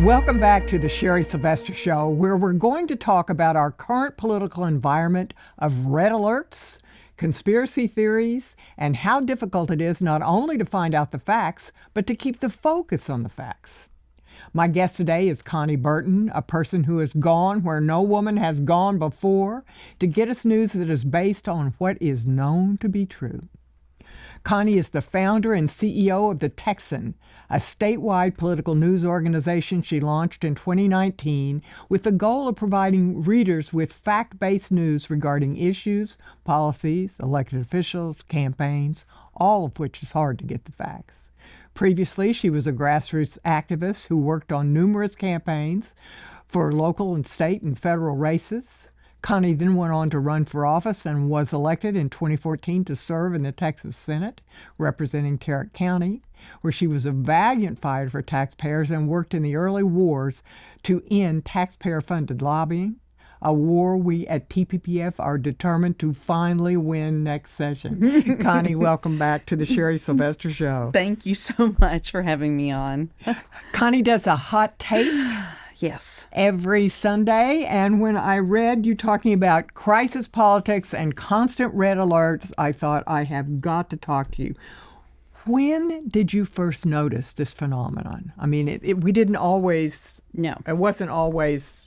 Welcome back to the Sherry Sylvester Show, where we're going to talk about our current political environment of red alerts, conspiracy theories, and how difficult it is not only to find out the facts, but to keep the focus on the facts. My guest today is Konni Burton, a person who has gone where no woman has gone before to get us news that is based on what is known to be true. Konni is the founder and CEO of The Texan, a statewide political news organization she launched in 2019 with the goal of providing readers with fact-based news regarding issues, policies, elected officials, campaigns, all of which is hard to get the facts. Previously, she was a grassroots activist who worked on numerous campaigns for local and state and federal races. Konni then went on to run for office and was elected in 2014 to serve in the Texas Senate, representing Tarrant County, where she was a valiant fighter for taxpayers and worked in the early wars to end taxpayer-funded lobbying, a war we at TPPF are determined to finally win next session. Konni, welcome back to the Sherry Sylvester Show. Thank you so much for having me on. Konni does a hot take. Yes. Every Sunday. And when I read you talking about crisis politics and constant red alerts, I thought I have got to talk to you. When did you first notice this phenomenon? I mean, we didn't always. No. It wasn't always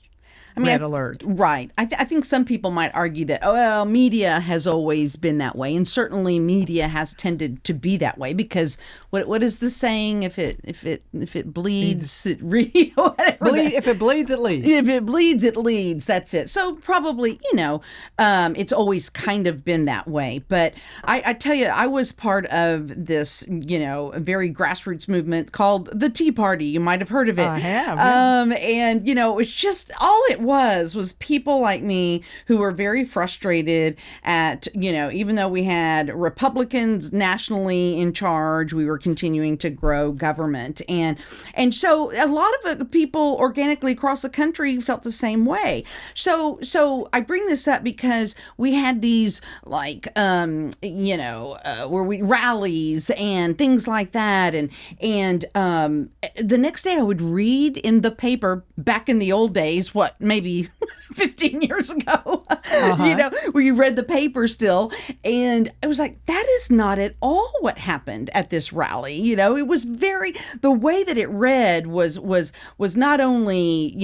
red alert. Right. I think some people might argue that, media has always been that way. And certainly media has tended to be that way because what is the saying? If it bleeds, it whatever. If it bleeds, it leads. If it bleeds, it leads. That's it. So probably, it's always kind of been that way. But I tell you, I was part of this, very grassroots movement called the Tea Party. You might have heard of it. I have. Yeah. And, it was just all it was people like me who were very frustrated at, even though we had Republicans nationally in charge, we were continuing to grow government. And so a lot of people organically across the country felt the same way. So I bring this up because we had these where we rallies and things like that. And the next day I would read in the paper back in the old days, maybe 15 years ago, where you read the paper still. And it was like, that is not at all what happened at this rally. It was the way that it read was not only,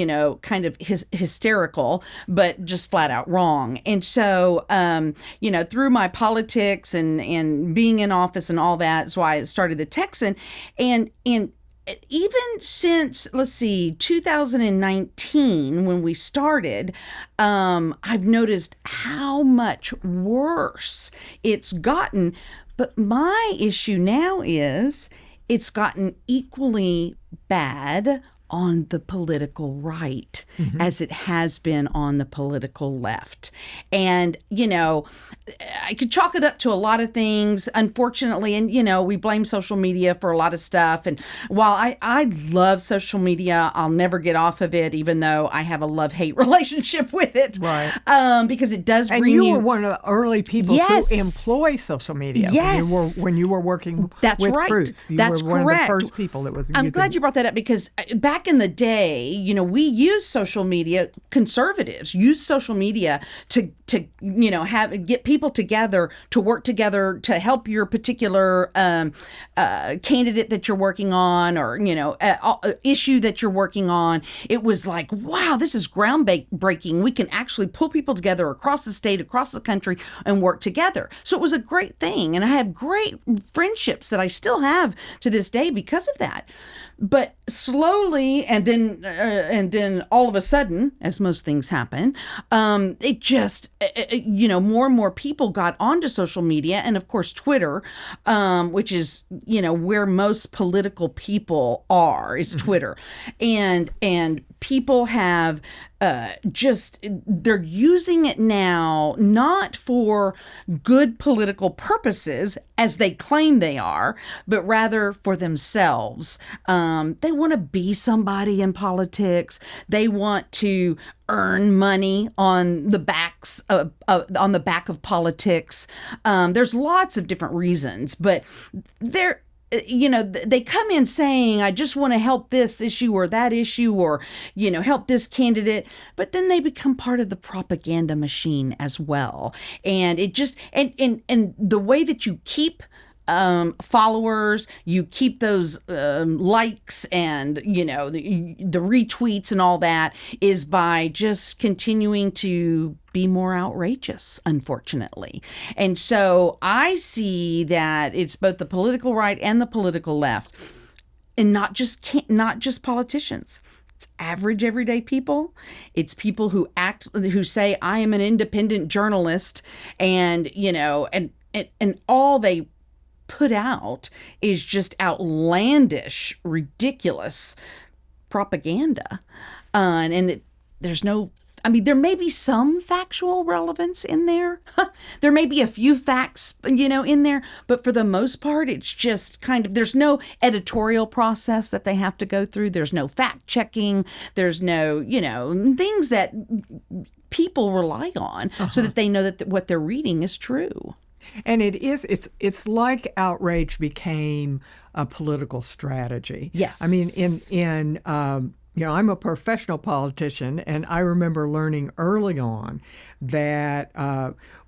kind of hysterical, but just flat out wrong. And so, through my politics and being in office and all that's why I started the Texan. And even since, 2019, when we started, I've noticed how much worse it's gotten. But my issue now is it's gotten equally bad on the political right as it has been on the political left. And, I could chalk it up to a lot of things, unfortunately. And, we blame social media for a lot of stuff. And while I love social media, I'll never get off of it, even though I have a love-hate relationship with it. Right. Because it does bring and you were one of the early people to employ social media. Yes. When you were working with Bruce. That's were one correct. of the first people that was I'm glad you brought that up because back in the day, we use social media, conservatives use social media to get people together, to work together, to help your particular candidate that you're working on or, issue that you're working on. It was like, wow, this is groundbreaking. We can actually pull people together across the state, across the country and work together. So it was a great thing. And I have great friendships that I still have to this day because of that. But slowly, and then all of a sudden, as most things happen, it just, more and more people got onto social media, and of course Twitter, which is, where most political people are, is Twitter, and people have they're using it now not for good political purposes as they claim they are, but rather for themselves. They want to be somebody in politics. They want to earn money on the back of politics. There's lots of different reasons, but they come in saying, I just want to help this issue or that issue, or, help this candidate, but then they become part of the propaganda machine as well. And it just, and the way that you keep followers, you keep those likes and the retweets and all that, is by just continuing to be more outrageous, unfortunately. And so I see that it's both the political right and the political left, and not just politicians. It's average, everyday people. It's people who say, I am an independent journalist, and and all they put out is just outlandish, ridiculous propaganda. There's no, there may be some factual relevance in there. There may be a few facts, in there, but for the most part, it's just there's no editorial process that they have to go through. There's no fact checking. There's no, things that people rely on so that they know that what they're reading is true. And it's like outrage became a political strategy. Yes. I mean, I'm a professional politician, and I remember learning early on that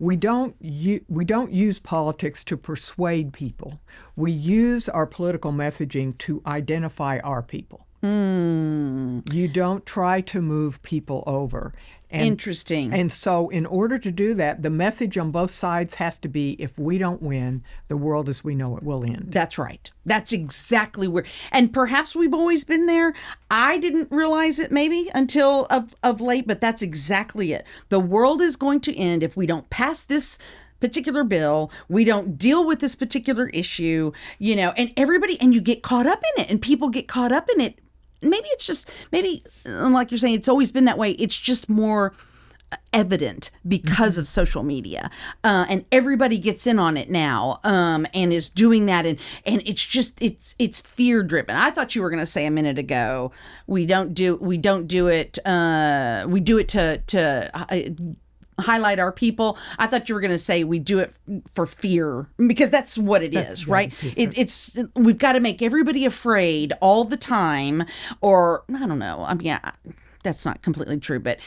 we don't use politics to persuade people. We use our political messaging to identify our people. You don't try to move people over. Interesting. And so in order to do that, the message on both sides has to be, if we don't win, the world as we know it will end. That's right. That's exactly where, and perhaps we've always been there. I didn't realize it maybe until of late, but that's exactly it. The world is going to end if we don't pass this particular bill, we don't deal with this particular issue, and you get caught up in it, and people get caught up in it. Maybe like you're saying, it's always been that way. It's just more evident because of social media, and everybody gets in on it now, and is doing that, and it's fear driven. I thought you were going to say a minute ago, we don't do it to highlight our people. I thought you were going to say we do it for fear, because that's what it is, right? It's we've got to make everybody afraid all the time, or I don't know. That's not completely true, but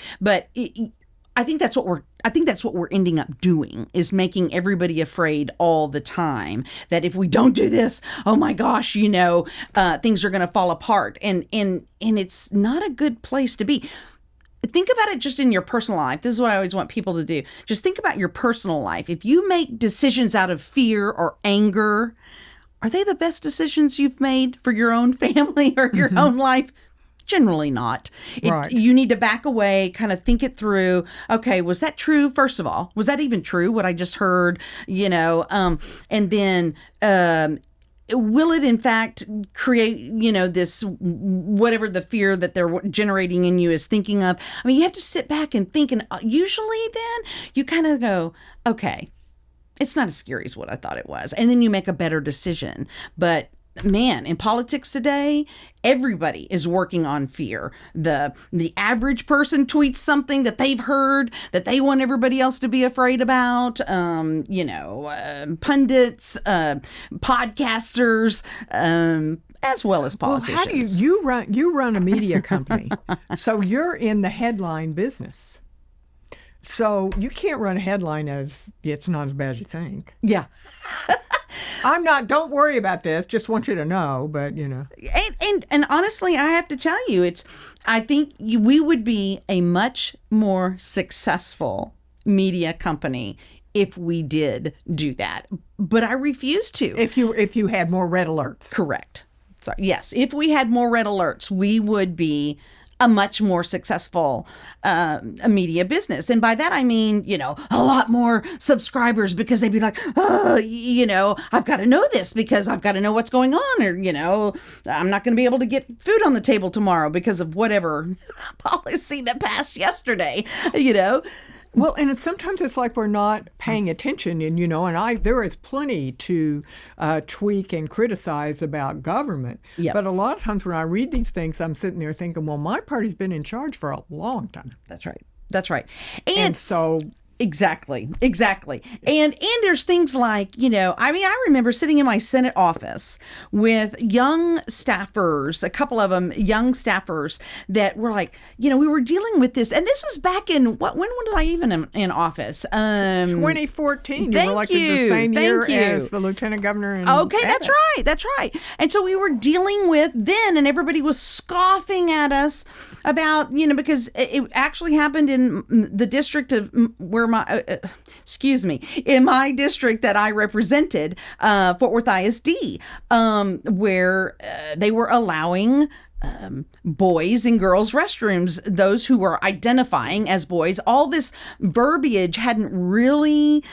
I think that's what we're ending up doing, is making everybody afraid all the time, that if we don't do this, oh my gosh, things are going to fall apart, and it's not a good place to be. Think about it just in your personal life. This is what I always want people to do. Just think about your personal life. If you make decisions out of fear or anger, are they the best decisions you've made for your own family or your own life? Generally not. Right. You need to back away, kind of think it through. Okay, was that true? First of all, was that even true, what I just heard? And then will it in fact create, this, whatever the fear that they're generating in you is thinking of? You have to sit back and think, and usually then you kind of go, okay, it's not as scary as what I thought it was. And then you make a better decision. But man, in politics today, everybody is working on fear. The average person tweets something that they've heard that they want everybody else to be afraid about. Pundits, podcasters, as well as politicians. Well, how do you run a media company? So you're in the headline business. So you can't run a headline as it's not as bad as you think. Yeah. I'm not, don't worry about this, just want you to know, but And honestly, I have to tell you, I think we would be a much more successful media company if we did do that. But I refuse to. If you had more red alerts. Correct. Sorry. Yes. If we had more red alerts, we would be a much more successful media business. And by that, I mean, a lot more subscribers, because they'd be like, I've got to know this because I've got to know what's going on, or, I'm not going to be able to get food on the table tomorrow because of whatever policy that passed yesterday, Well, and sometimes it's like we're not paying attention, and there is plenty to tweak and criticize about government. Yep. But a lot of times when I read these things, I'm sitting there thinking, well, my party's been in charge for a long time. That's right. That's right. And so Exactly. And there's things like, I remember sitting in my Senate office with young staffers, a couple of them young staffers that were like, we were dealing with this. And this was back in when was I even in office? 2014. You were elected the same year as the lieutenant governor. Okay, that's right. And so we were dealing with then, and everybody was scoffing at us about, because it actually happened in the district of where in my district that I represented, Fort Worth ISD, where they were allowing boys and girls restrooms, those who were identifying as boys. All this verbiage hadn't really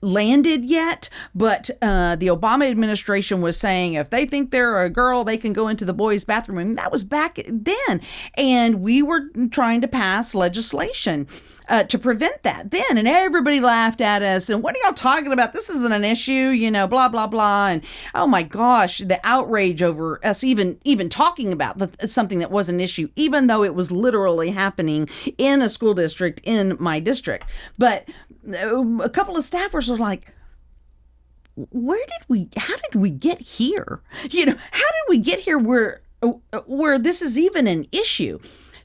landed yet, but the Obama administration was saying if they think they're a girl, they can go into the boys' bathroom. And that was back then. And we were trying to pass legislation to prevent that then. And everybody laughed at us. And what are y'all talking about? This isn't an issue, blah, blah, blah. And oh my gosh, the outrage over us even talking about something that was an issue, even though it was literally happening in a school district in my district. But a couple of staffers were like, how did we get here? How did we get here where this is even an issue?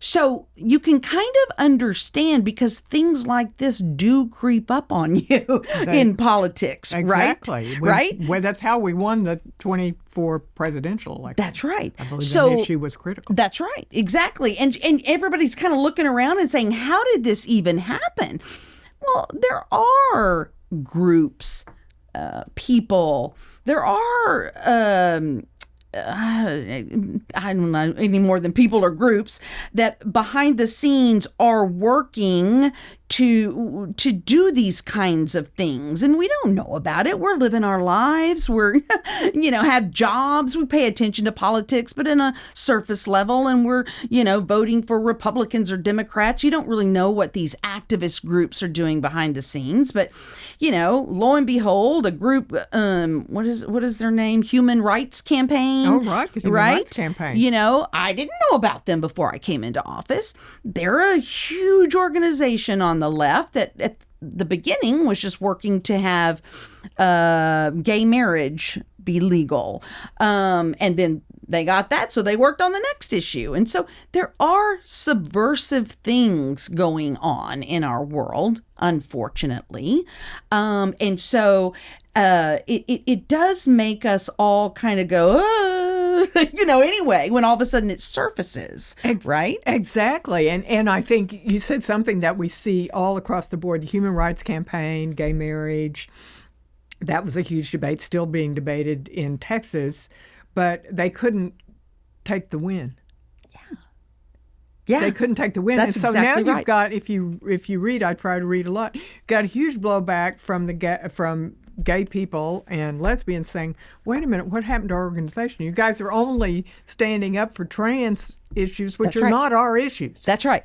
So you can kind of understand, because things like this do creep up on you in politics, exactly. Right? Well, that's how we won the 24 presidential election. That's right. I believe that issue was critical. That's right. Exactly. And everybody's kind of looking around and saying, how did this even happen? Well, there are groups, people, there are, I don't know any more than people or groups that behind the scenes are working to do these kinds of things, and we don't know about it. We're living our lives. We're have jobs. We pay attention to politics, but in a surface level, and we're voting for Republicans or Democrats. You don't really know what these activist groups are doing behind the scenes, but lo and behold, a group, what is their name? Human Rights Campaign. Oh, right. The Human Rights Campaign. I didn't know about them before I came into office. They're a huge organization on the left that at the beginning was just working to have gay marriage be legal. And then they got that, so they worked on the next issue. And so there are subversive things going on in our world, unfortunately. And so it does make us all kind of go, anyway, when all of a sudden it surfaces, right? Exactly. And I think you said something that we see all across the board, the Human Rights Campaign, gay marriage. That was a huge debate, still being debated in Texas, but they couldn't take the win. Yeah. They couldn't take the win. That's and so exactly now right. You've got, if you read, I try to read a lot, got a huge blowback from gay people and lesbians saying, wait a minute, what happened to our organization? You guys are only standing up for trans issues, which are not our issues. That's right.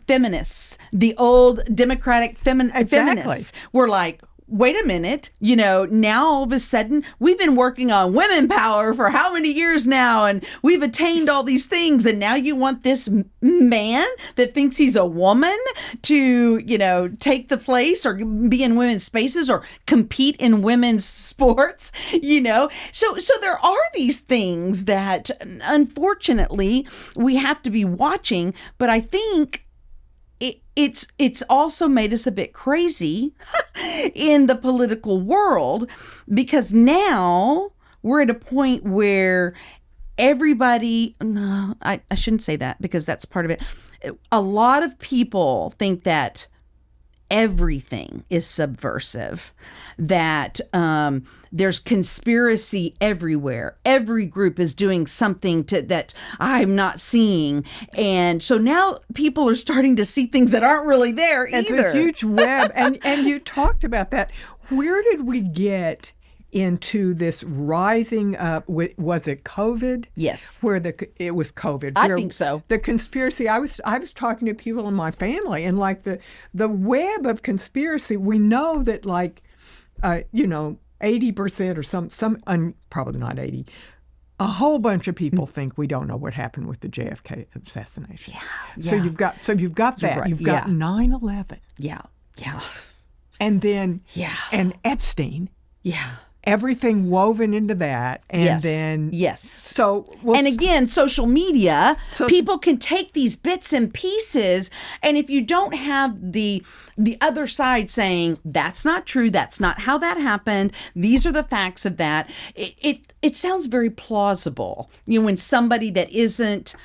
Feminists, the old Democratic feminists were like, wait a minute, now all of a sudden we've been working on women power for how many years now, and we've attained all these things, and now you want this man that thinks he's a woman to, take the place or be in women's spaces or compete in women's sports, So there are these things that unfortunately we have to be watching, but I think it's also made us a bit crazy in the political world, because now we're at a point where everybody, no, I shouldn't say that, because that's part of it. A lot of people think that everything is subversive, that there's conspiracy everywhere. Every group is doing something that I'm not seeing. And so now people are starting to see things that aren't really there either. It's a huge web. And you talked about that. Where did we get into this rising up? Was it COVID? Yes. It was COVID. I think so. The conspiracy. I was talking to people in my family, and like the web of conspiracy. We know that 80% or some probably not 80. a whole bunch of people think we don't know what happened with the JFK assassination. So you've got that. right. You've got 9/11. Yeah. Yeah. And then Yeah. and Epstein. Yeah. Everything woven into that, and then so and again, social media, people can take these bits and pieces, and if you don't have the other side saying that's not true, that's not how that happened, these are the facts of that, it sounds very plausible. When somebody that isn't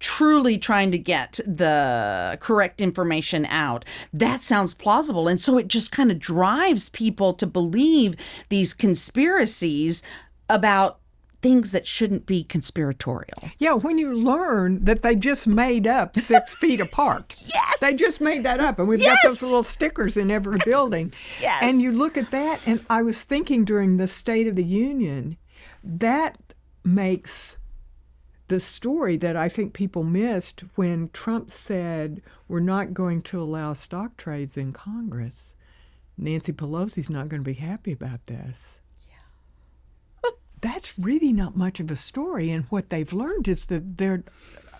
truly trying to get the correct information out, that sounds plausible. And so it just kind of drives people to believe these conspiracies about things that shouldn't be conspiratorial. Yeah, when you learn that they just made up 6 feet apart. Yes! They just made that up. And we've got those little stickers in every building. Yes! And you look at that, and I was thinking during the State of the Union, that makes the story that I think people missed when Trump said we're not going to allow stock trades in Congress. Nancy Pelosi's not going to be happy about this. Yeah. That's really not much of a story. And what they've learned is that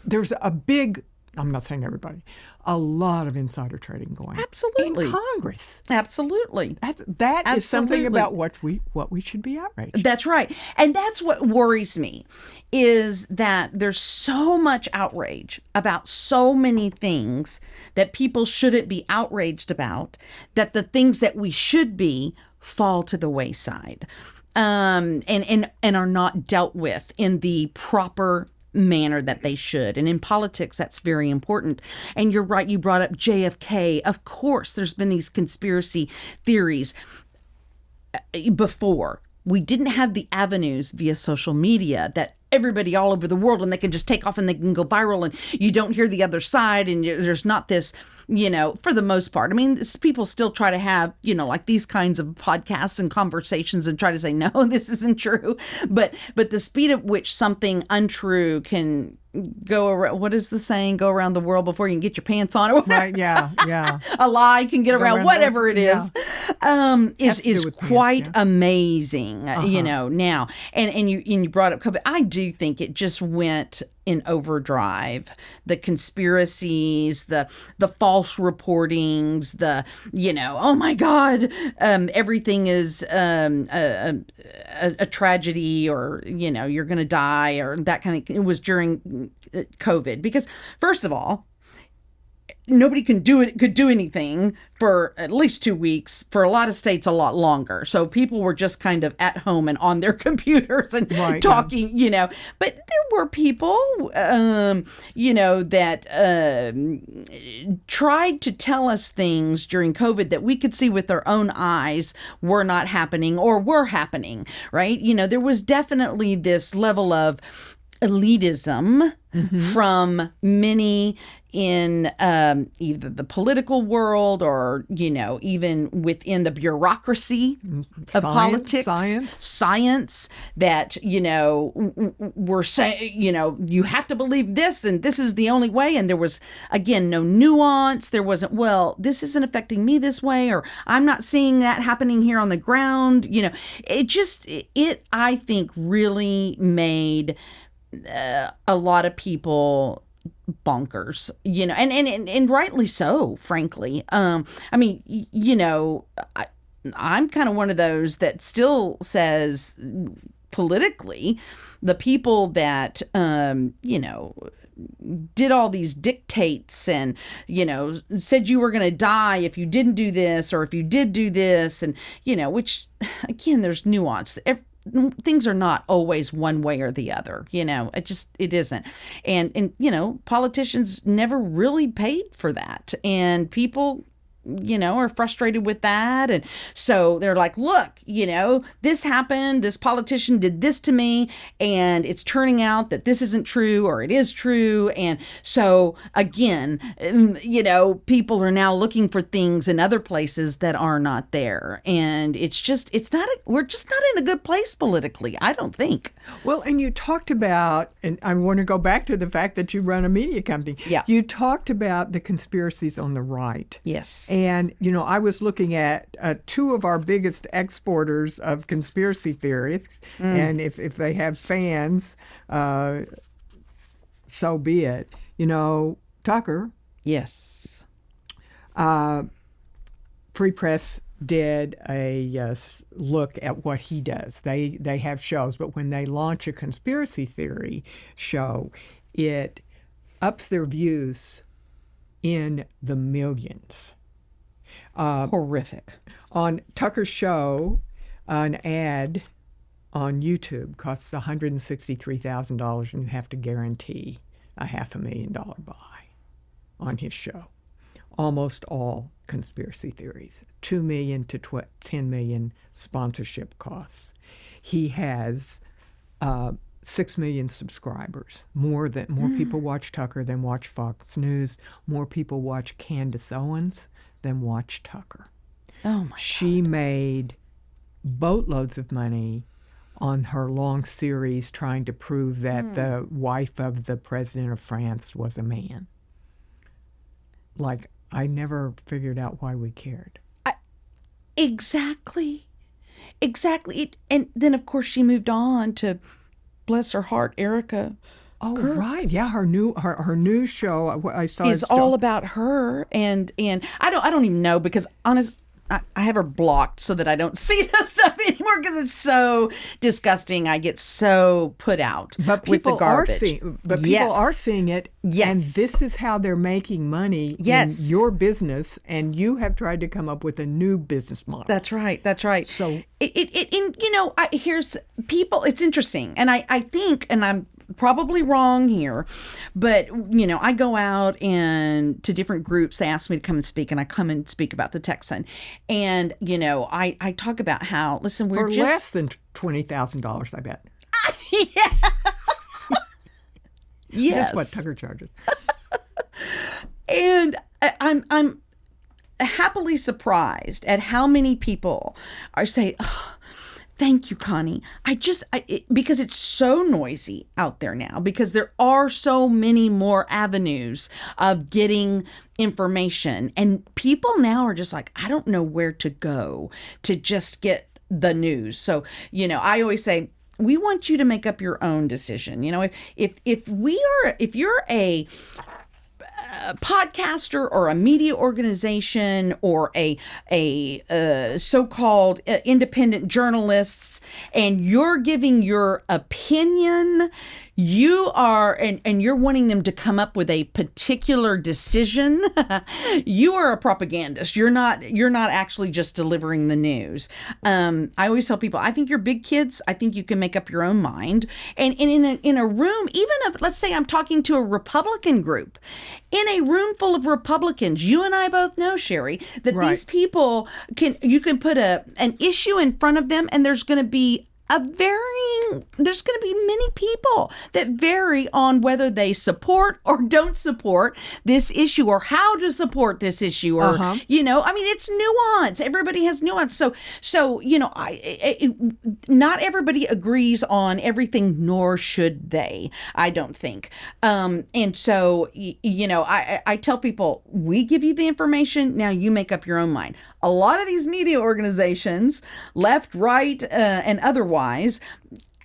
there's a big, I'm not saying everybody, a lot of insider trading going on. Absolutely. In Congress. Absolutely. That is something about what we should be outraged. That's right. And that's what worries me, is that there's so much outrage about so many things that people shouldn't be outraged about, that the things that we should be fall to the wayside, and are not dealt with in the proper manner that they should. And in politics, that's very important. And you're right, you brought up JFK. Of course, there's been these conspiracy theories before. We didn't have the avenues via social media that everybody all over the world, and they can just take off and they can go viral, and you don't hear the other side, and there's not this, for the most part. I mean, people still try to have, like these kinds of podcasts and conversations and try to say, no, this isn't true. But the speed at which something untrue can go around, what is the saying? Go around the world before you can get your pants on. Right, yeah. A lie can get around whatever it is. Is quite amazing, now. And you brought up COVID. I do think it just went in overdrive. The conspiracies, the false reportings, oh my God, everything is a tragedy, or you're going to die, or that kind of. It was during COVID, because first of all, nobody could do anything for at least 2 weeks, for a lot of states a lot longer. So people were just kind of at home and on their computers and talking, But there were people, that tried to tell us things during COVID that we could see with our own eyes were not happening or were happening, right? There was definitely this level of elitism from many in either the political world or, even within the bureaucracy of politics, science that, were saying, you have to believe this and this is the only way. And there was, again, no nuance. There wasn't, well, this isn't affecting me this way, or I'm not seeing that happening here on the ground. It I think really made a lot of people bonkers, and rightly so, frankly. I'm kind of one of those that still says politically, the people that, did all these dictates and, said you were going to die if you didn't do this, or if you did do this, and, which, again, there's nuance. Things are not always one way or the other, it isn't. And politicians never really paid for that. And people, are frustrated with that. And so they're like, look, this happened, this politician did this to me, and it's turning out that this isn't true, or it is true. And so again, people are now looking for things in other places that are not there. And we're just not in a good place politically, I don't think. Well, and you talked about, and I want to go back to the fact that you run a media company. Yeah. You talked about the conspiracies on the right. Yes. And, I was looking at two of our biggest exporters of conspiracy theories. And if they have fans, so be it. Tucker. Yes. Free Press did a look at what he does. They have shows, but when they launch a conspiracy theory show, it ups their views in the millions. Horrific. On Tucker's show, an ad on YouTube costs $163,000, and you have to guarantee a $500,000 buy on his show. Almost all conspiracy theories, $2 million to $10 million sponsorship costs. He has 6 million subscribers. More people watch Tucker than watch Fox News. More people watch Candace Owens than watch Tucker. Oh my! She made boatloads of money on her long series trying to prove that the wife of the president of France was a man. Like, I never figured out why we cared. Exactly. And then, of course, she moved on to, bless her heart, Erica. Oh, right. Yeah, her new show I saw is all about her, and I don't even know, because I have her blocked so that I don't see this stuff anymore, because it's so disgusting. I get so put out with the garbage. People are seeing it. Yes. And this is how they're making money in your business, and you have tried to come up with a new business model. That's right. So here's people. It's interesting, and I think, and I'm probably wrong here, but I go out and to different groups. They ask me to come and speak, and I come and speak about the Texan, and I talk about how, listen, we're for less than $20,000, I bet. Yeah. Yes. That's what Tucker charges. And I'm happily surprised at how many people are saying, oh, thank you, Konni. Because it's so noisy out there now, because there are so many more avenues of getting information, and people now are just like, I don't know where to go to just get the news. So, I always say, we want you to make up your own decision. If you're a podcaster or a media organization or a so-called independent journalists, and you're giving your opinion, you are, and you're wanting them to come up with a particular decision, you are a propagandist. You're not actually just delivering the news. I always tell people, I think you're big kids. I think you can make up your own mind. And in a room, even if, let's say I'm talking to a Republican group, in a room full of Republicans, you and I both know, Sherry, that right. These people you can put an issue in front of them, and there's going to be many people that vary on whether they support or don't support this issue, or how to support this issue, or it's nuance. Everybody has nuance. So not everybody agrees on everything, nor should they, I don't think. And so I tell people, we give you the information, now you make up your own mind. A lot of these media organizations, left, right, and otherwise,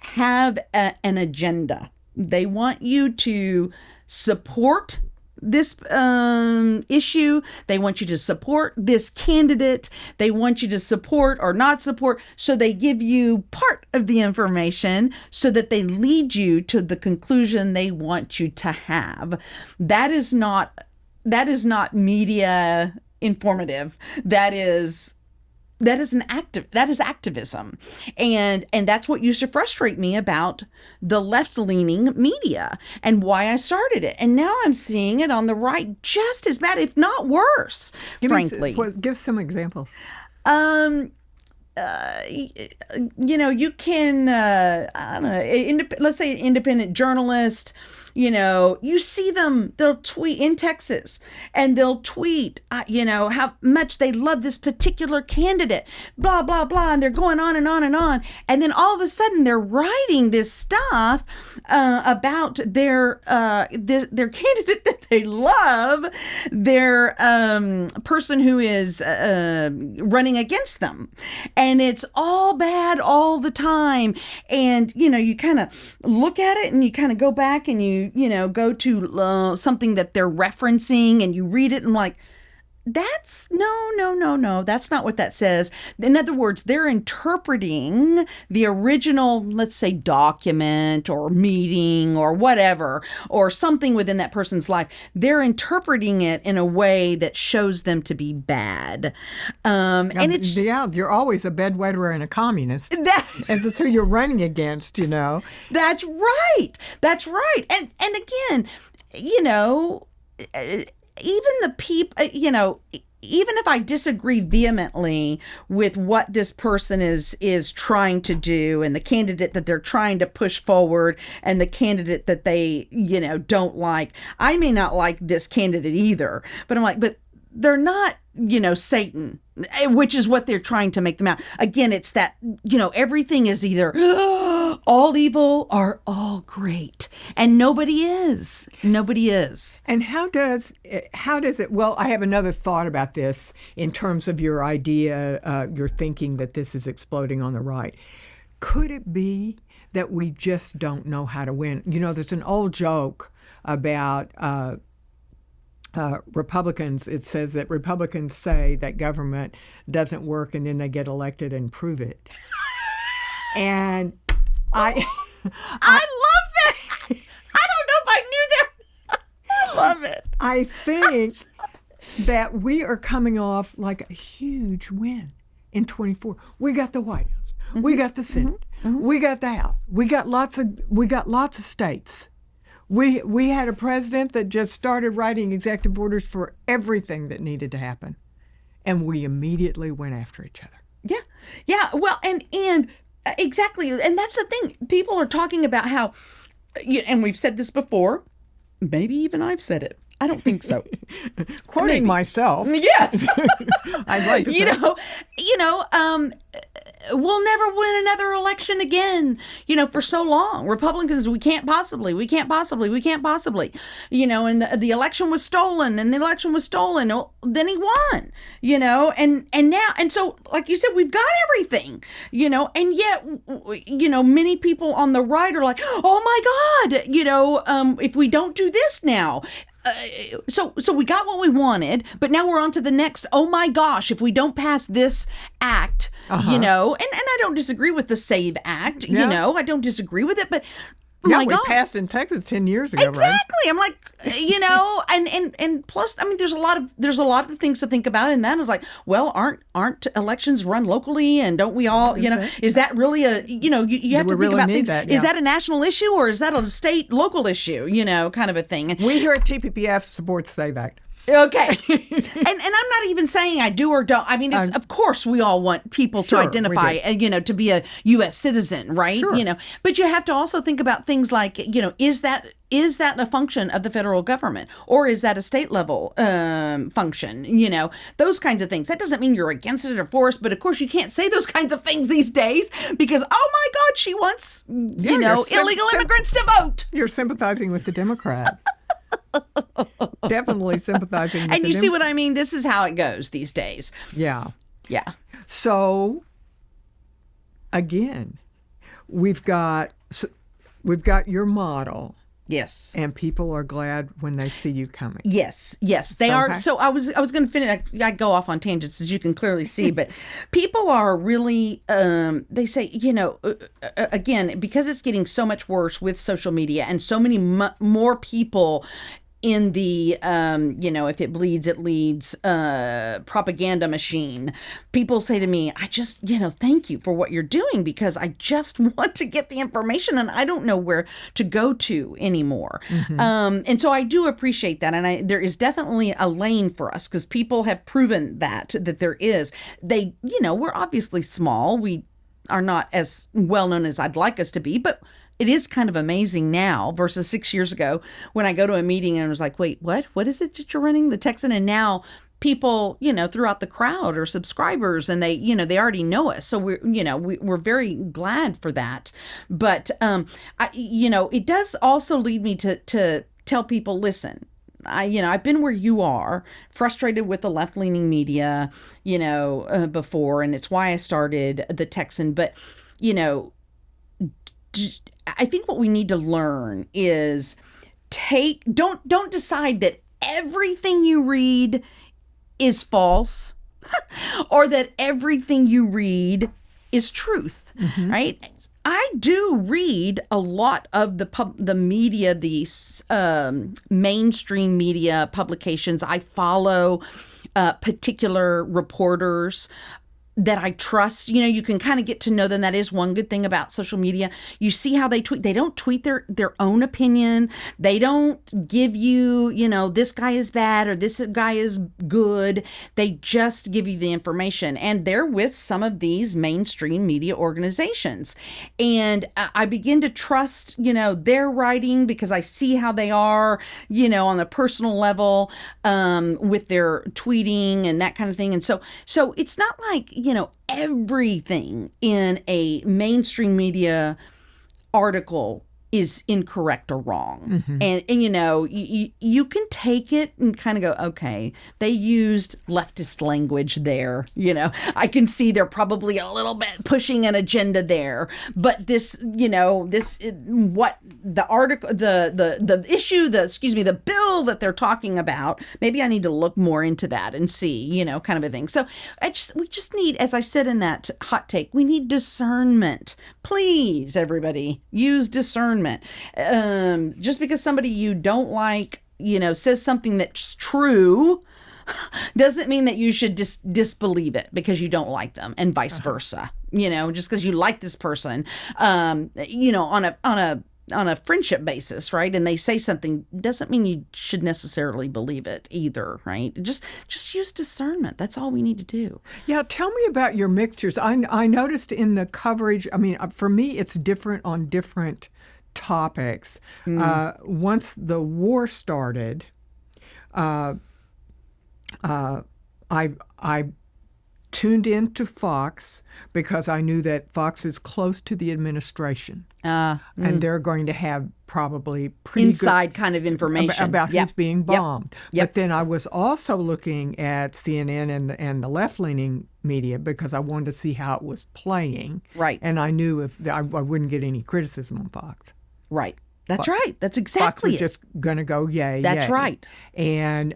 have an agenda. They want you to support this issue. They want you to support this candidate. They want you to support or not support. So they give you part of the information so that they lead you to the conclusion they want you to have. That is not media informative. That is activism. And that's what used to frustrate me about the left-leaning media, and why I started it. And now I'm seeing it on the right just as bad, if not worse, frankly. Give some examples. You can, I don't know, let's say an independent journalist, You see them, they'll tweet in Texas, and they'll tweet, how much they love this particular candidate, blah, blah, blah. And they're going on and on and on. And then all of a sudden they're writing this stuff about their candidate that they love, their person who is running against them. And it's all bad all the time. And, you kind of look at it and you kind of go back and you go to something that they're referencing and you read it and like, that's no, that's not what that says. In other words, they're interpreting the original, let's say, document or meeting or whatever, or something within that person's life. They're interpreting it in a way that shows them to be bad. And it's... Yeah, you're always a bedwetter and a communist. And that's who you're running against, That's right. That's right. And again, even the people, even if I disagree vehemently with what this person is trying to do and the candidate that they're trying to push forward and the candidate that they, don't like, I may not like this candidate either, but I'm like, but they're not, Satan, which is what they're trying to make them out. Again, it's that, everything is either all evil or all great. And nobody is. Nobody is. And how does it, well, I have another thought about this in terms of your idea, your thinking that this is exploding on the right. Could it be that we just don't know how to win? There's an old joke about Republicans. It says that Republicans say that government doesn't work and then they get elected and prove it. And I love that. I don't know if I knew that. I love it. I think that we are coming off like a huge win in 24. We got the White House. Mm-hmm. We got the Senate. Mm-hmm. We got the House. We got lots of states. We had a president that just started writing executive orders for everything that needed to happen. And we immediately went after each other. Yeah. Yeah. Well, and exactly. And that's the thing. People are talking about how, and we've said this before, maybe even I've said it. I don't think so. Quoting myself. Yes. I'd like to say. We'll never win another election again, for so long. Republicans, we can't possibly. And the election was stolen Oh, then he won, and now, and so, like you said, we've got everything, and yet, many people on the right are like, oh my God, if we don't do this now, so we got what we wanted, but now we're on to the next. Oh my gosh, if we don't pass this act, and I don't disagree with the SAVE Act, I don't disagree with it, but we passed in Texas 10 years ago, exactly. Right? I'm like, and plus, I mean, there's a lot of things to think about in that. I was like, well, aren't elections run locally, and don't we all, is that really a, you have to think about things. That, yeah. Is that a national issue or is that a state local issue, kind of a thing? And we here at TPPF support the SAVE Act. Okay. and I'm not even saying I do or don't. I mean, it's of course we all want people to identify, to be a U.S. citizen, right? Sure. But you have to also think about things like, is that a function of the federal government, or is that a state level function? Those kinds of things. That doesn't mean you're against it or for it, but of course you can't say those kinds of things these days because, oh my God, she wants, illegal immigrants to vote. You're sympathizing with the Democrats. Definitely sympathizing with and you see what I mean? This is how it goes these days. Yeah. So again, we've got your model. Yes. And people are glad when they see you coming. Yes, they are. So I was going to finish. I go off on tangents, as you can clearly see, but people are really, they say, again, because it's getting so much worse with social media and so many more people in the, if it bleeds, it leads propaganda machine. People say to me, I just, thank you for what you're doing because I just want to get the information and I don't know where to go to anymore. Mm-hmm. And so I do appreciate that. And there is definitely a lane for us because people have proven that there is. They, we're obviously small. We are not as well known as I'd like us to be, but it is kind of amazing now versus 6 years ago when I go to a meeting and I was like, wait, what is it that you're running, the Texan? And now people, throughout the crowd are subscribers, and they already know us. So we're very glad for that. But, it does also lead me to tell people, listen, I've been where you are, frustrated with the left-leaning media, before, and it's why I started the Texan. But, I think what we need to learn is don't decide that everything you read is false or that everything you read is truth, right? I do read a lot of the media, these mainstream media publications. I follow particular reporters that I trust. You can kind of get to know them. That is one good thing about social media. You see how they tweet. They don't tweet their own opinion. They don't give you, this guy is bad or this guy is good. They just give you the information. And they're with some of these mainstream media organizations. And I begin to trust, their writing because I see how they are, on a personal level, with their tweeting and that kind of thing. And so it's not like, everything in a mainstream media article is incorrect or wrong. And you can take it and kind of go, okay, they used leftist language there. I can see they're probably a little bit pushing an agenda there. But this, what the article, the issue, the bill that they're talking about, maybe I need to look more into that and see, kind of a thing. So we just need, as I said in that hot take, we need discernment. Please, everybody, use discernment. Just because somebody you don't like, says something that's true doesn't mean that you should disbelieve it because you don't like them, and vice versa. Just because you like this person, on a friendship basis, right? And they say something doesn't mean you should necessarily believe it either, right? Just use discernment. That's all we need to do. Yeah, tell me about your mixtures. I noticed in the coverage, for me, it's different on different topics. Once the war started, I tuned into Fox because I knew that Fox is close to the administration, and they're going to have probably pretty inside kind of information about who's being bombed. Yep. But then I was also looking at CNN and the left-leaning media because I wanted to see how it was playing. Right. And I knew if I wouldn't get any criticism on Fox. Right. That's right. That's exactly Fox was just going to go yay. That's right. And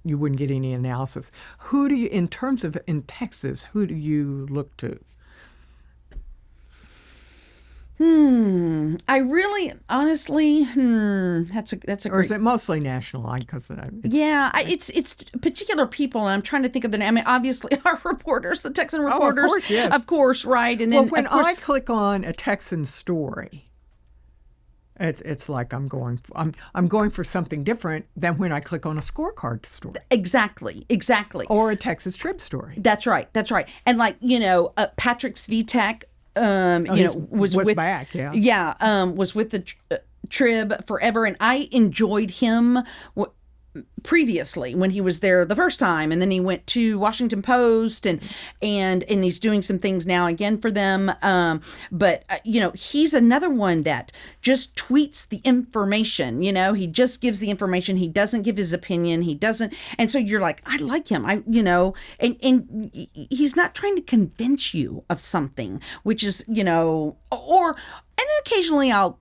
you wouldn't get any analysis. Who do you, in Texas, who do you look to? I really, honestly, that's a great. Or is it mostly national? It's particular people, and I'm trying to think of the name. Obviously, our reporters, the Texan reporters, of course, yes. Of course, right. And then when I click on a Texan story, it's like I'm going for something different than when I click on a scorecard story. Exactly. Or a Texas Trib story. That's right. And Patrick Svitek. Was back, was with the Trib forever, and I enjoyed him previously when he was there the first time, and then he went to Washington Post, and he's doing some things now again for them. But he's another one that just tweets the information. He just gives the information. He doesn't give his opinion. He doesn't, and so you're like, I like him. And he's not trying to convince you of something, which is and occasionally I'll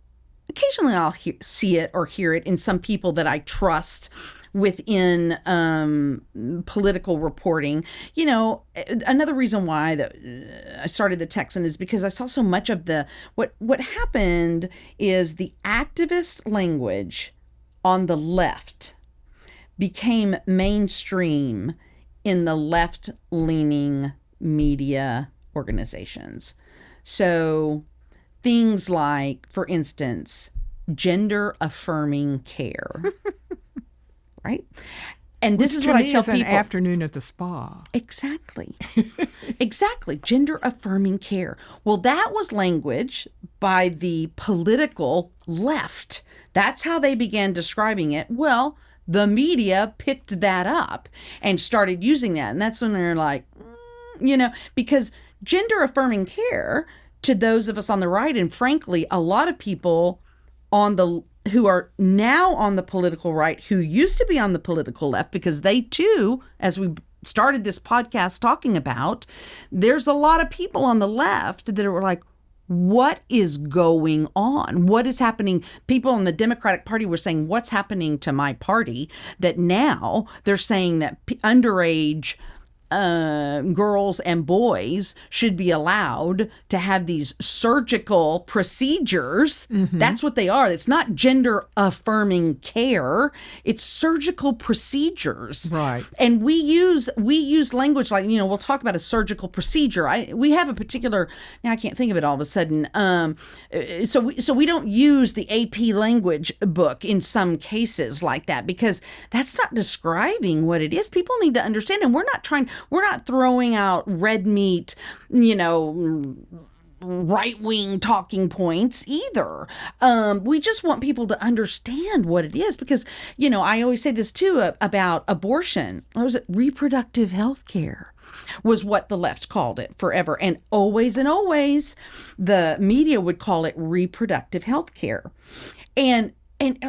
see it or hear it in some people that I trust within political reporting. Another reason why I started the Texan is because I saw so much of what happened is the activist language on the left became mainstream in the left-leaning media organizations. So things like, for instance, gender-affirming care. Right? And this is what I tell people. An afternoon at the spa. Exactly. Gender affirming care. Well, that was language by the political left. That's how they began describing it. Well, the media picked that up and started using that. And that's when they're like, because gender affirming care, to those of us on the right, and frankly, a lot of people who are now on the political right, who used to be on the political left, because they too, as we started this podcast talking about, there's a lot of people on the left that were like, what is going on? What is happening? People in the Democratic Party were saying, what's happening to my party? That now they're saying that underage girls and boys should be allowed to have these surgical procedures. That's what they are. It's not gender affirming care. It's surgical procedures. Right. And we use language like, we'll talk about a surgical procedure. We have a particular, now I can't think of it all of a sudden. So we don't use the AP language book in some cases like that, because that's not describing what it is. People need to understand, and we're not throwing out red meat, right-wing talking points either. We just want people to understand what it is, because, I always say this too about abortion. Or was it reproductive health care? Was what the left called it forever. And always the media would call it reproductive health care. And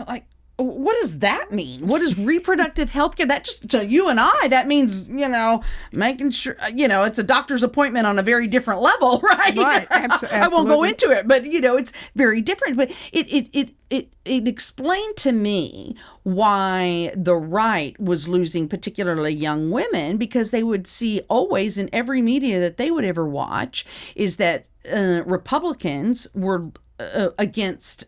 like, what does that mean? What is reproductive health care? That just, to you and I, that means, making sure, it's a doctor's appointment on a very different level, right? Right. Absolutely. I won't go into it, but, it's very different. But it explained to me why the right was losing particularly young women, because they would see always in every media that they would ever watch is that Republicans were against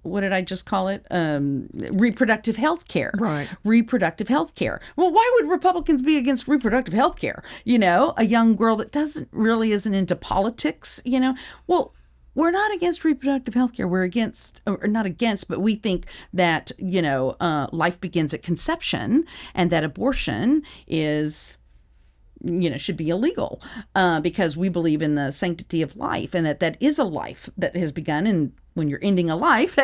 what did I just call it? Reproductive health care. Right. Reproductive health care. Well, why would Republicans be against reproductive health care? A young girl that isn't into politics, Well, we're not against reproductive health care. We're against, or not against, but we think that, life begins at conception, and that abortion is, should be illegal, because we believe in the sanctity of life, and that is a life that has begun. And when you're ending a life,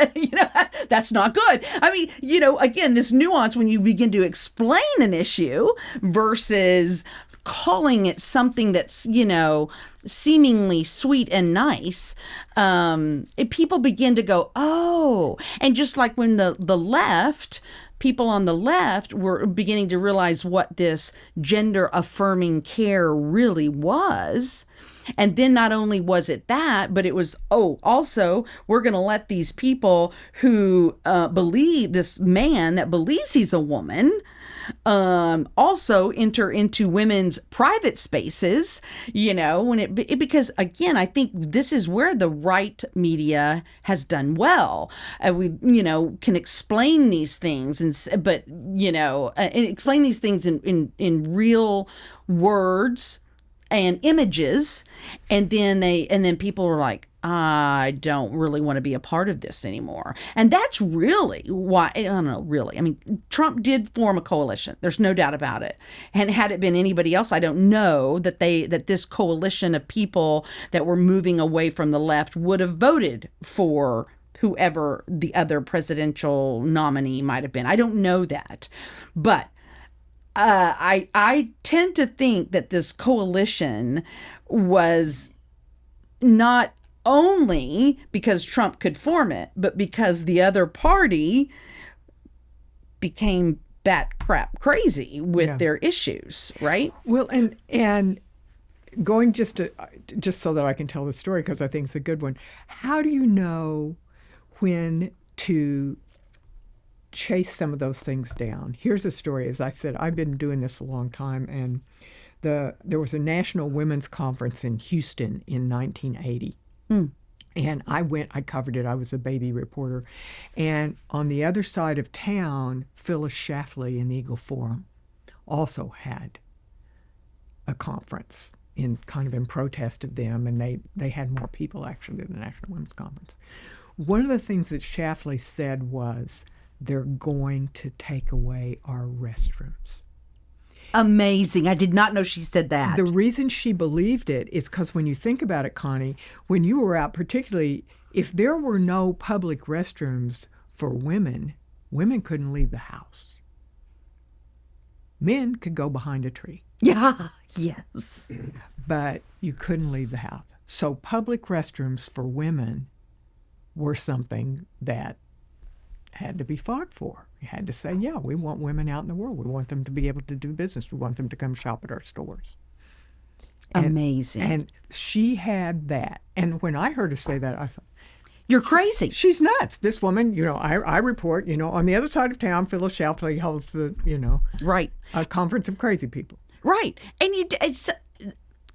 that's not good. I mean, again, this nuance when you begin to explain an issue versus calling it something that's, seemingly sweet and nice, people begin to go, oh, and just like when the left, people on the left were beginning to realize what this gender affirming care really was. And then not only was it that, but it was, also, we're going to let these people who believe, this man that believes he's a woman, also enter into women's private spaces, because again, I think this is where the right media has done well. We, can explain these things and explain these things in real words and images, and then people are like, I don't really want to be a part of this anymore. And that's really why, I don't know, really. I mean, Trump did form a coalition. There's no doubt about it. And had it been anybody else, I don't know that this coalition of people that were moving away from the left would have voted for whoever the other presidential nominee might have been. I don't know that. But I tend to think that this coalition was not only because Trump could form it, but because the other party became bat crap crazy with their issues, right? Well, and going just so that I can tell the story, because I think it's a good one. How do you know when to chase some of those things down? Here's a story. As I said, I've been doing this a long time, and there was a National Women's Conference in Houston in 1980. And I covered it. I was a baby reporter. And on the other side of town, Phyllis Schlafly in the Eagle Forum also had a conference in protest of them, and they had more people actually than the National Women's Conference. One of the things that Schlafly said was, they're going to take away our restrooms. Amazing. I did not know she said that. The reason she believed it is because when you think about it, Connie, when you were out, particularly if there were no public restrooms for women, women couldn't leave the house. Men could go behind a tree. Yeah. Yes. But you couldn't leave the house. So public restrooms for women were something that had to be fought for. You had to say, yeah, we want women out in the world. We want them to be able to do business. We want them to come shop at our stores. Amazing. And she had that. And when I heard her say that, I thought, you're crazy. She's nuts. This woman, I report, on the other side of town, Phyllis Schlafly holds the, right, a conference of crazy people. Right. And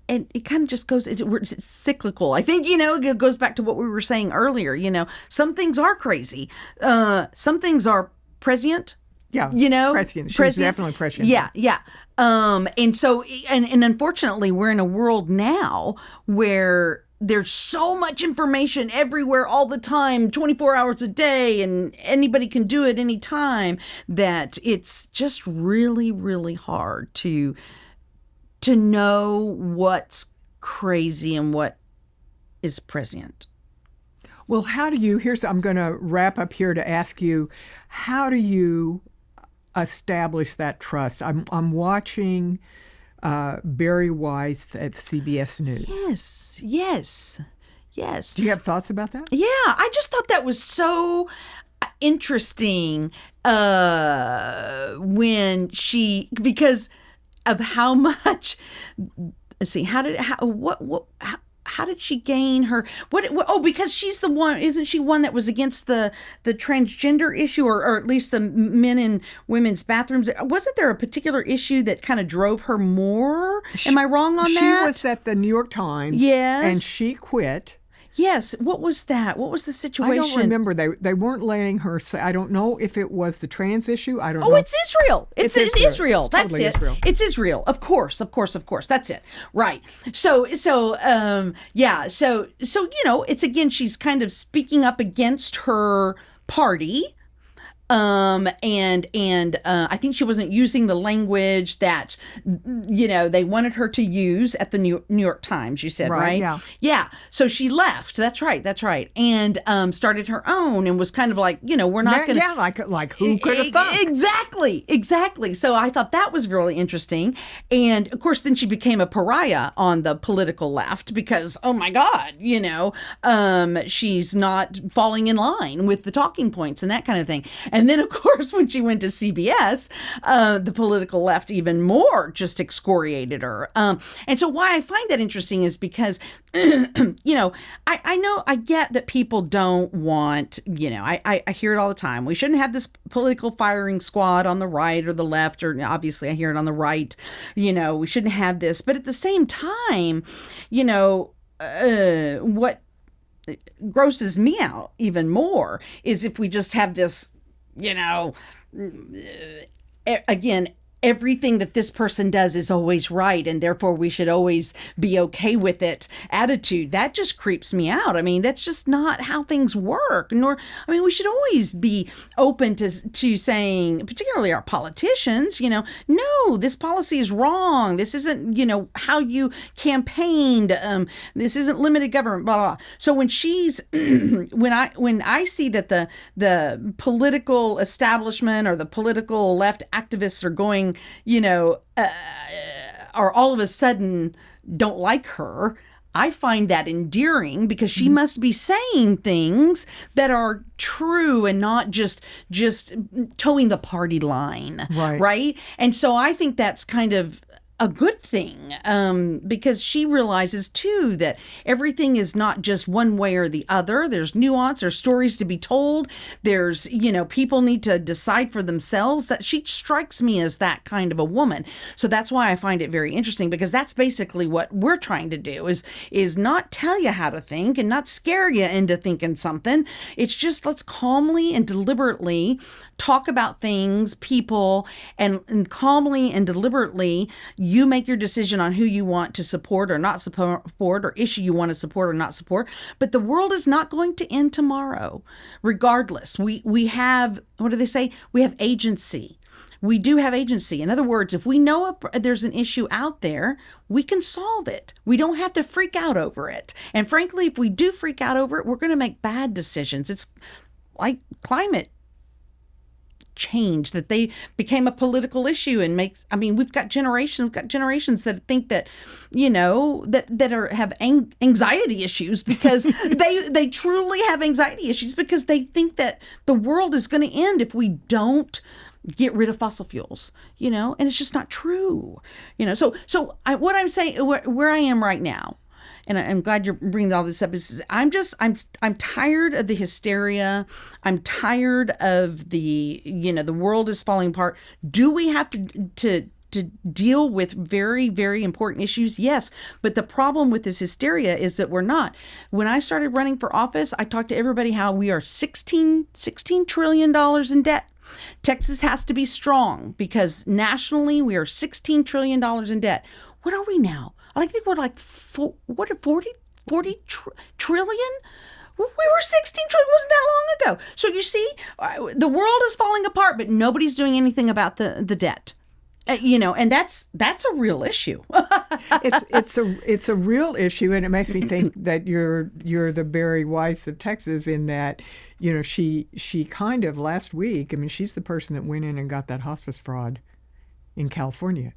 it kind of just goes, it's cyclical. I think, it goes back to what we were saying earlier. Some things are crazy. Some things are prescient. Yeah. Prescient. She's definitely prescient. Yeah. Yeah. And so, and unfortunately, we're in a world now where there's so much information everywhere all the time, 24 hours a day, and anybody can do it anytime, that it's just really, really hard to know what's crazy and what is present. Well, I'm going to wrap up here to ask you, how do you establish that trust? I'm watching Barry Weiss at CBS News. Yes. Do you have thoughts about that? Yeah, I just thought that was so interesting because of how much. Let's see. How did she gain her? Because she's the one. Isn't she one that was against the transgender issue, or at least the men in women's bathrooms? Wasn't there a particular issue that kind of drove her more? Am I wrong on that? She was at the New York Times. Yes, and she quit. Yes. What was that? What was the situation? I don't remember. They weren't letting her say. I don't know if it was the trans issue. I don't know. It's Israel. It's Israel. It's That's totally it. Israel. It's Israel. Of course. That's it. Right. So it's again, she's kind of speaking up against her party. I think she wasn't using the language that, they wanted her to use at the New York Times, you said, right? Yeah. So she left. That's right. And, started her own and was kind of like, we're not going to. Yeah, like who could have thought? Exactly. So I thought that was really interesting. And of course, then she became a pariah on the political left because, oh my God, she's not falling in line with the talking points and that kind of thing. And then, of course, when she went to CBS, the political left even more just excoriated her. And so why I find that interesting is because, I get that people don't want, I hear it all the time. We shouldn't have this political firing squad on the right or the left, or obviously I hear it on the right. We shouldn't have this. But at the same time, what grosses me out even more is if we just have this, again, everything that this person does is always right, and therefore we should always be okay with it attitude. That just creeps me out. I mean, that's just not how things work. We should always be open to saying, particularly our politicians, no, this policy is wrong. This isn't, how you campaigned. This isn't limited government, blah, blah, blah. So when she's, when I see that the political establishment or the political left activists are going, or all of a sudden don't like her, I find that endearing because she must be saying things that are true and not just towing the party line. Right? And so I think that's kind of a good thing, because she realizes too that everything is not just one way or the other. There's nuance, there's stories to be told. There's, people need to decide for themselves. That she strikes me as that kind of a woman. So that's why I find it very interesting, because that's basically what we're trying to do is not tell you how to think and not scare you into thinking something. It's just, let's calmly and deliberately talk about things, people, and calmly and deliberately you make your decision on who you want to support or not support, or issue you want to support or not support. But the world is not going to end tomorrow. Regardless, we have, what do they say? We have agency. We do have agency. In other words, if we know there's an issue out there, we can solve it. We don't have to freak out over it. And frankly, if we do freak out over it, we're going to make bad decisions. It's like climate change, that they became a political issue and we've got generations that think that, have anxiety issues because they truly have anxiety issues because they think that the world is going to end if we don't get rid of fossil fuels, and it's just not true, what I'm saying, where I am right now, and I'm glad you're bringing all this up, is I'm tired of the hysteria. I'm tired of the world is falling apart. Do we have to deal with very, very important issues? Yes. But the problem with this hysteria is that we're not. When I started running for office, I talked to everybody how we are $16 trillion in debt. Texas has to be strong because nationally we are $16 trillion in debt. What are we now? I think we're like 40 trillion? We were 16 trillion. Wasn't that long ago? So you see, the world is falling apart, but nobody's doing anything about the debt. And that's a real issue. It's a real issue, and it makes me think that you're the Barry Weiss of Texas in that, she kind of last week. She's the person that went in and got that hospice fraud in California.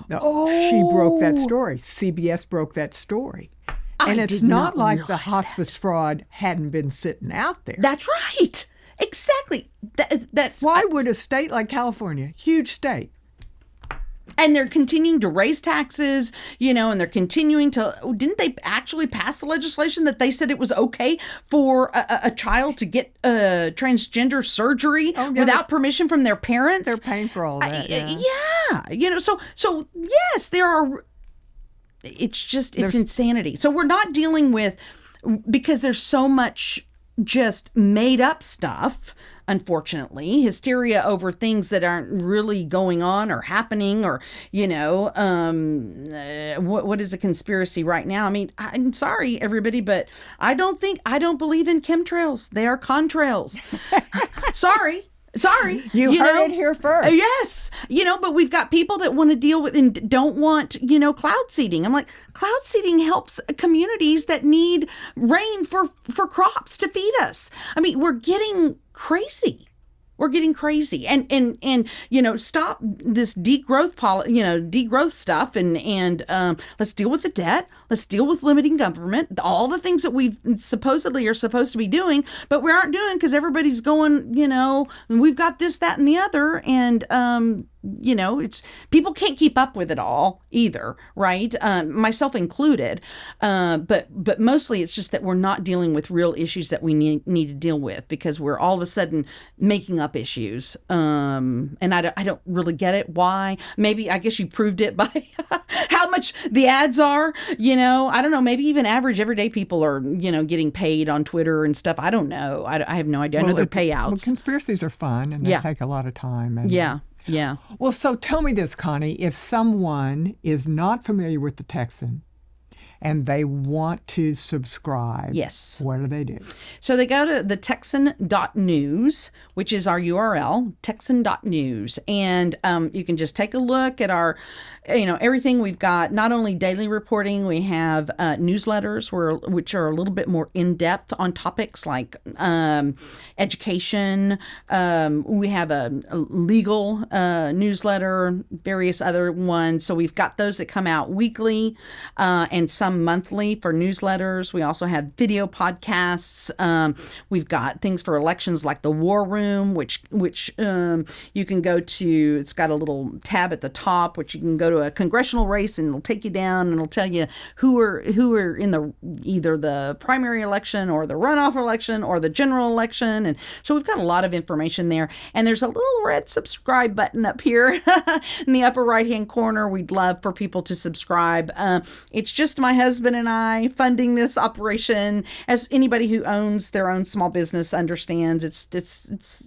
She broke that story. CBS broke that story. And it's not like the hospice fraud hadn't been sitting out there. That's right. Exactly. That's why would a state like California, huge state, and they're continuing to raise taxes, and they're continuing to, didn't they actually pass the legislation that they said it was okay for a child to get transgender surgery without permission from their parents? They're paying for all that. So yes, there are, it's insanity. So we're not dealing with, because there's so much just made up stuff, unfortunately, hysteria over things that aren't really going on or happening, or what is a conspiracy right now? I'm sorry everybody, but I don't believe in chemtrails. They are contrails. Sorry. You heard it here first. Yes. But we've got people that want to deal with and don't want, cloud seeding. I'm like, cloud seeding helps communities that need rain for crops to feed us. We're getting crazy. And stop this degrowth stuff and let's deal with the debt. Let's deal with limiting government, all the things that we supposedly are supposed to be doing, but we aren't doing because everybody's going, we've got this, that, and the other. And, it's people can't keep up with it all either, right? Myself included. But mostly it's just that we're not dealing with real issues that we need to deal with because we're all of a sudden making up issues. And I don't really get it. Why? Maybe, I guess you proved it by how much the ads are, I don't know, maybe even average everyday people are, getting paid on Twitter and stuff. I don't know. I have no idea. I know their payouts. Well, conspiracies are fun and they take a lot of time. And, Yeah. Well, so tell me this, Konni, if someone is not familiar with the Texan and they want to subscribe, yes, what do they do? So they go to the Texan.news, which is our URL, Texan.news, and you can just take a look at our, everything. We've got not only daily reporting, we have newsletters which are a little bit more in depth on topics like education. We have a legal newsletter, various other ones. So we've got those that come out weekly and some monthly for newsletters. We also have video podcasts. We've got things for elections like the War Room, which you can go to. It's got a little tab at the top, which you can go to a congressional race and it'll take you down and it'll tell you who are in either the primary election or the runoff election or the general election. And so we've got a lot of information there. And there's a little red subscribe button up here in the upper right hand corner. We'd love for people to subscribe. It's just my my husband and I funding this operation. As anybody who owns their own small business understands, it's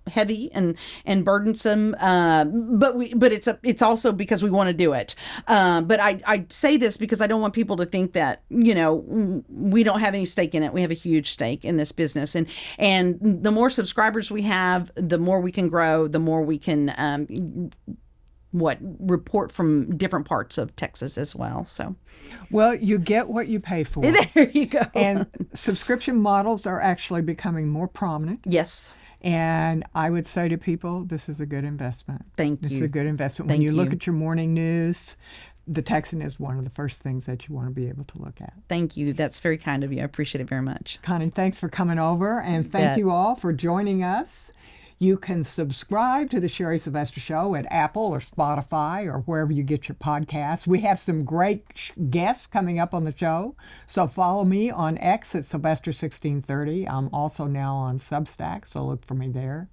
heavy and burdensome. But it's also because we want to do it. But I say this because I don't want people to think that we don't have any stake in it. We have a huge stake in this business, and the more subscribers we have, the more we can grow, the more we can report from different parts of Texas as well. So, well, you get what you pay for. There you go. And subscription models are actually becoming more prominent. Yes. And I would say to people, this is a good investment. This is a good investment. When you look at your morning news, the Texan is one of the first things that you want to be able to look at. Thank you. That's very kind of you. I appreciate it very much. Konni, thanks for coming over, and thank you all for joining us. You can subscribe to the Sherry Sylvester Show at Apple or Spotify or wherever you get your podcasts. We have some great guests coming up on the show, so follow me on X at Sylvester1630. I'm also now on Substack, so look for me there.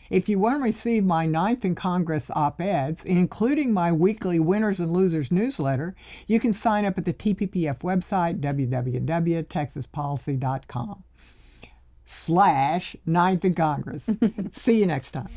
If you want to receive my 9th in Congress op-eds, including my weekly Winners and Losers newsletter, you can sign up at the TPPF website, www.texaspolicy.com/9th in Congress. See you next time.